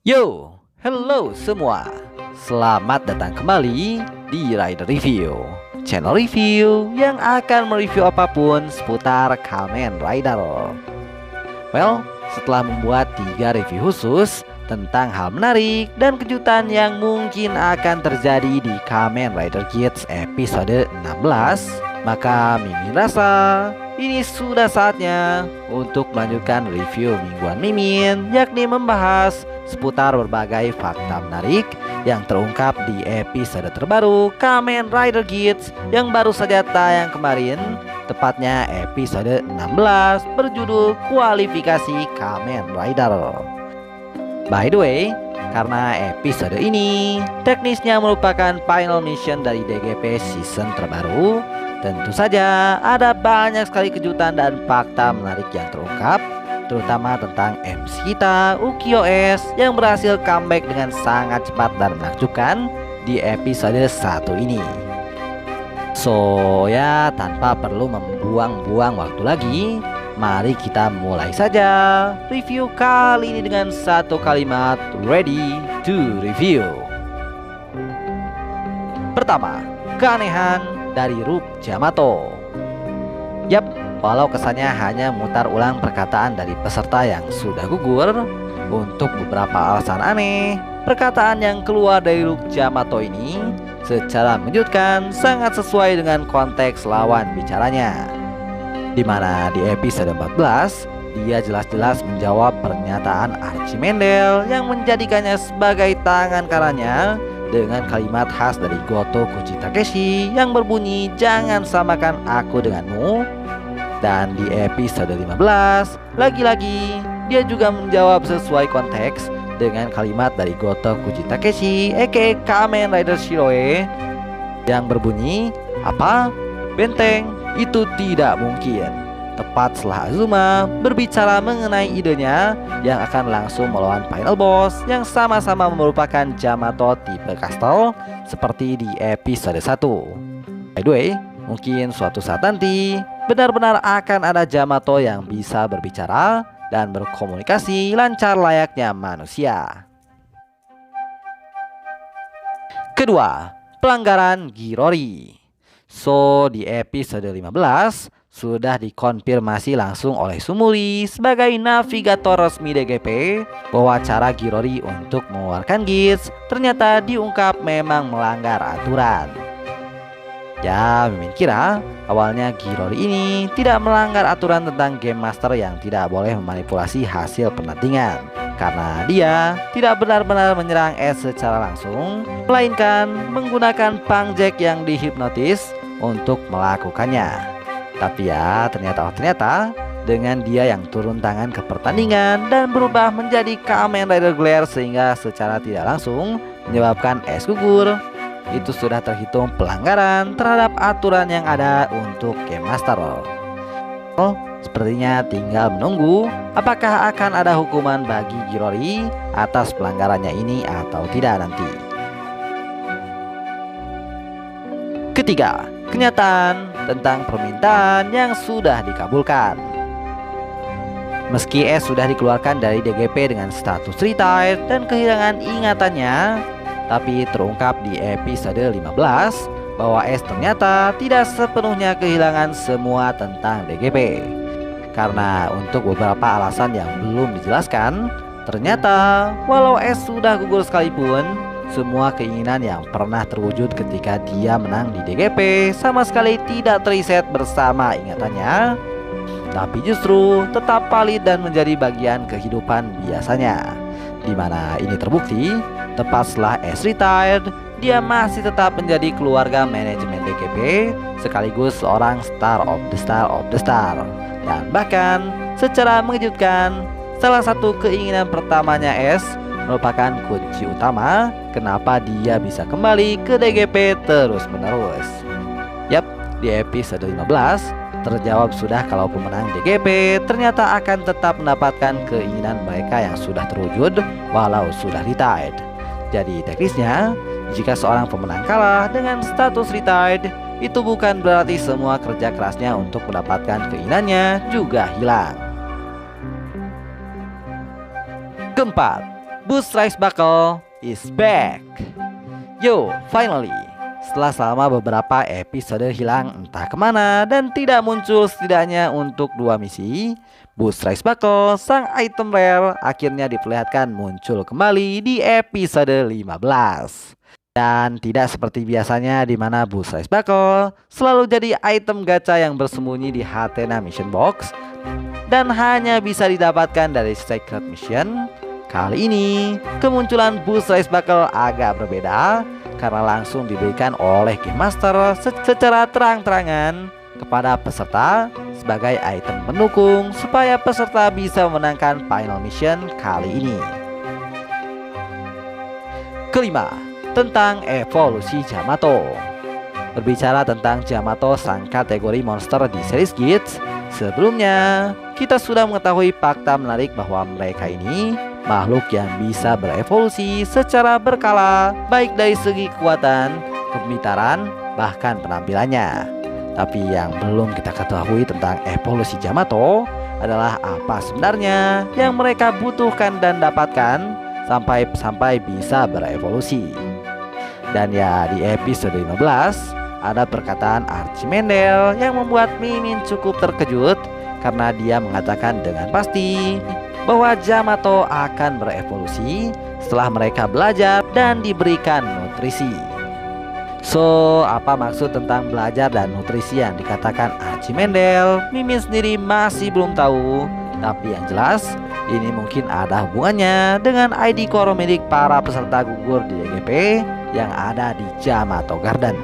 Yo, hello semua. Selamat datang kembali di Rider Review, channel review yang akan mereview apapun seputar Kamen Rider. Well, setelah membuat 3 review khusus tentang hal menarik dan kejutan yang mungkin akan terjadi di Kamen Rider Kids episode 16, maka Mimin rasa ini sudah saatnya untuk melanjutkan review mingguan Mimin, yakni membahas seputar berbagai fakta menarik yang terungkap di episode terbaru Kamen Rider Kids yang baru saja tayang kemarin, tepatnya episode 16 berjudul Kualifikasi Kamen Rider. By the way, karena episode ini teknisnya merupakan final mission dari DGP season terbaru, tentu saja ada banyak sekali kejutan dan fakta menarik yang terungkap, terutama tentang MC kita Ukiyo-S yang berhasil comeback dengan sangat cepat dan menakjubkan di episode 1 ini. So ya, tanpa perlu membuang-buang waktu lagi, mari kita mulai saja review kali ini dengan satu kalimat, ready to review. Pertama, keanehan dari Rook Yamato. Yap, walau kesannya hanya memutar ulang perkataan dari peserta yang sudah gugur, untuk beberapa alasan aneh, perkataan yang keluar dari Rook Yamato ini secara mengejutkan sangat sesuai dengan konteks lawan bicaranya, di mana di episode 14 dia jelas-jelas menjawab pernyataan Archie Mendel yang menjadikannya sebagai tangan kanannya dengan kalimat khas dari Goto Kuchi Takeshi yang berbunyi jangan samakan aku denganmu. Dan di episode 15 lagi-lagi dia juga menjawab sesuai konteks dengan kalimat dari Goto Kuchi Takeshi aka Kamen Rider Shiroe yang berbunyi, apa? Benteng? Itu tidak mungkin. Tepat setelah Azuma berbicara mengenai idenya yang akan langsung melawan final boss yang sama-sama merupakan Yamato tipe Castle seperti di episode 1. By the way, mungkin suatu saat nanti benar-benar akan ada Yamato yang bisa berbicara dan berkomunikasi lancar layaknya manusia. Kedua, pelanggaran Girori. So, di episode 15 sudah dikonfirmasi langsung oleh Sumuri sebagai navigator resmi DGP bahwa cara Girori untuk mengeluarkan Geats ternyata diungkap memang melanggar aturan. Ya, Mimin kira awalnya Girori ini tidak melanggar aturan tentang Game Master yang tidak boleh memanipulasi hasil penandingan, karena dia tidak benar-benar menyerang S secara langsung, melainkan menggunakan Pang Jack yang dihipnotis untuk melakukannya. Tapi ya, ternyata dengan dia yang turun tangan ke pertandingan dan berubah menjadi Kamen Rider Glare sehingga secara tidak langsung menyebabkan S gugur, itu sudah terhitung pelanggaran terhadap aturan yang ada untuk Game Master. Oh, sepertinya tinggal menunggu apakah akan ada hukuman bagi Girori atas pelanggarannya ini atau tidak nanti. Ketiga, kenyataan tentang permintaan yang sudah dikabulkan. Meski S sudah dikeluarkan dari DGP dengan status retired dan kehilangan ingatannya, tapi terungkap di episode 15 bahwa S ternyata tidak sepenuhnya kehilangan semua tentang DGP. Karena untuk beberapa alasan yang belum dijelaskan, ternyata walau S sudah gugur sekalipun, semua keinginan yang pernah terwujud ketika dia menang di DGP sama sekali tidak teriset bersama ingatannya, tapi justru tetap valid dan menjadi bagian kehidupan biasanya. Di mana ini terbukti, tepat setelah S retired, dia masih tetap menjadi keluarga manajemen DGP sekaligus seorang star of the star. Dan bahkan secara mengejutkan, salah satu keinginan pertamanya S merupakan kunci utama kenapa dia bisa kembali ke DGP terus-menerus. Yap, di episode 15 terjawab sudah kalau pemenang DGP ternyata akan tetap mendapatkan keinginan mereka yang sudah terwujud walau sudah retired. Jadi teknisnya, jika seorang pemenang kalah dengan status retired, itu bukan berarti semua kerja kerasnya untuk mendapatkan keinginannya juga hilang. Keempat, Boost Rice Buckle is back. Yo, finally. Setelah selama beberapa episode hilang entah kemana dan tidak muncul setidaknya untuk 2 misi, Boost Rice Buckle, sang item rare, akhirnya diperlihatkan muncul kembali di episode 15. Dan tidak seperti biasanya di mana Boost Rice Buckle selalu jadi item gacha yang bersembunyi di Hatena Mission Box dan hanya bisa didapatkan dari Secret Mission. Kali ini, kemunculan Boost Rice Buckle agak berbeda karena langsung diberikan oleh Game Master secara terang-terangan kepada peserta sebagai item pendukung supaya peserta bisa memenangkan final mission kali ini. Kelima, tentang evolusi Yamato. Berbicara tentang Yamato, sang kategori monster di series Geats, sebelumnya kita sudah mengetahui fakta menarik bahwa mereka ini makhluk yang bisa berevolusi secara berkala, baik dari segi kekuatan, kepintaran, bahkan penampilannya. Tapi yang belum kita ketahui tentang evolusi Yamato adalah apa sebenarnya yang mereka butuhkan dan dapatkan sampai bisa berevolusi. Dan ya, di episode 15 ada perkataan Archimendel yang membuat Mimin cukup terkejut karena dia mengatakan dengan pasti bahwa Yamato akan berevolusi setelah mereka belajar dan diberikan nutrisi. So, apa maksud tentang belajar dan nutrisi yang dikatakan Archimendel? Mimin sendiri masih belum tahu. Tapi yang jelas, ini mungkin ada hubungannya dengan ID core milik para peserta gugur di DGP yang ada di Yamato Garden.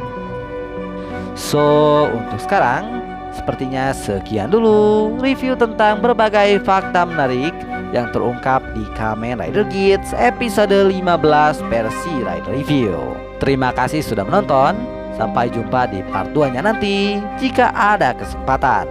So, untuk sekarang sepertinya sekian dulu review tentang berbagai fakta menarik yang terungkap di Kamen Rider Geats episode 15 versi Rider Review. Terima kasih sudah menonton. Sampai jumpa di part 2-nya nanti jika ada kesempatan.